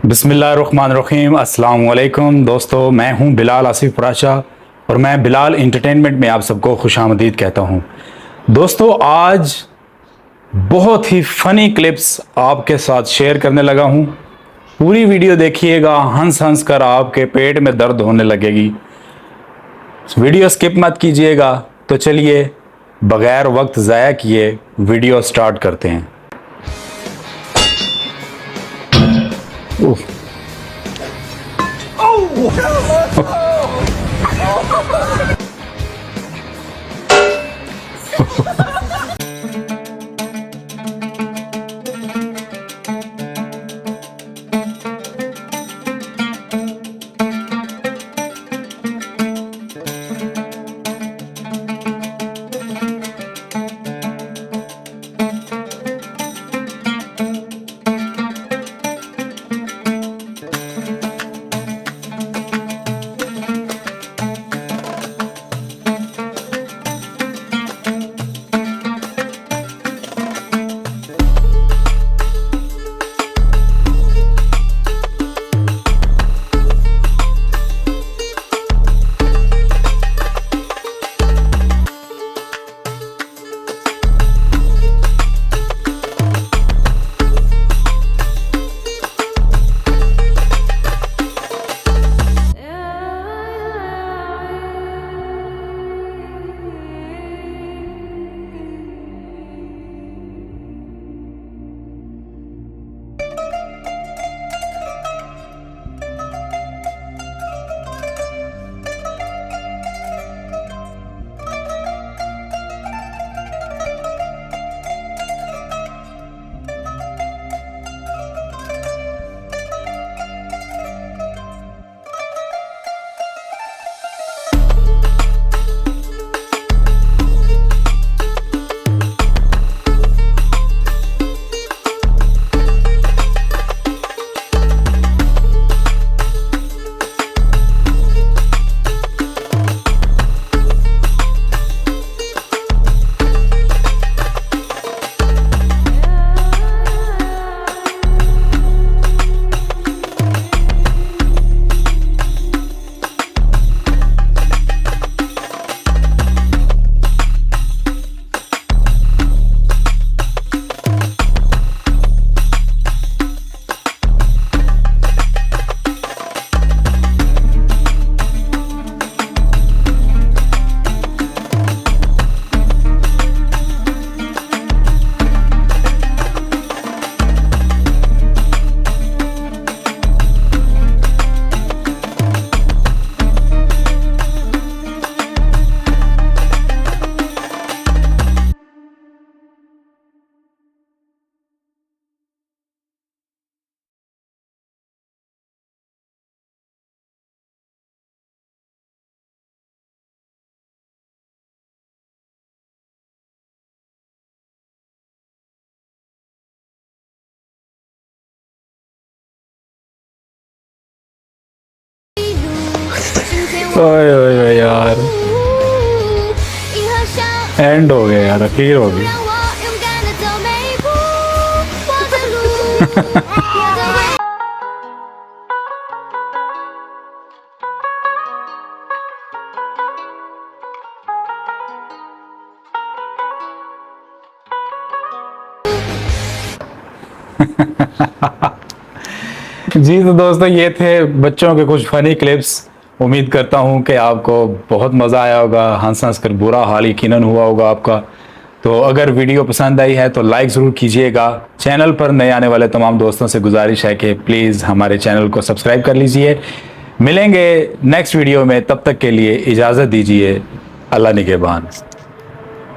बिस्मिल्लाहिर्रहमानिर्रहीम। अस्सलाम वालेकुम दोस्तों, मैं हूं बिलाल आसिफ पराशा और मैं बिलाल इंटरटेनमेंट में आप सबको खुशामदीद कहता हूं। दोस्तों, आज बहुत ही फ़नी क्लिप्स आपके साथ शेयर करने लगा हूं। पूरी वीडियो देखिएगा, हंस हंस कर आपके पेट में दर्द होने लगेगी। वीडियो स्किप मत कीजिएगा। तो चलिए बग़ैर वक्त ज़ाया किए वीडियो स्टार्ट करते हैं। उफ। ओए ओए ओए यार, एंड हो गया यार, अखीर हो गई। जी तो दोस्तों, ये थे बच्चों के कुछ फनी क्लिप्स। उम्मीद करता हूँ कि आपको बहुत मज़ा आया होगा, हंस हंस कर बुरा हाल यकीनन हुआ होगा आपका। तो अगर वीडियो पसंद आई है तो लाइक ज़रूर कीजिएगा। चैनल पर नए आने वाले तमाम दोस्तों से गुजारिश है कि प्लीज़ हमारे चैनल को सब्सक्राइब कर लीजिए। मिलेंगे नेक्स्ट वीडियो में, तब तक के लिए इजाज़त दीजिए। अल्लाह निगहबान।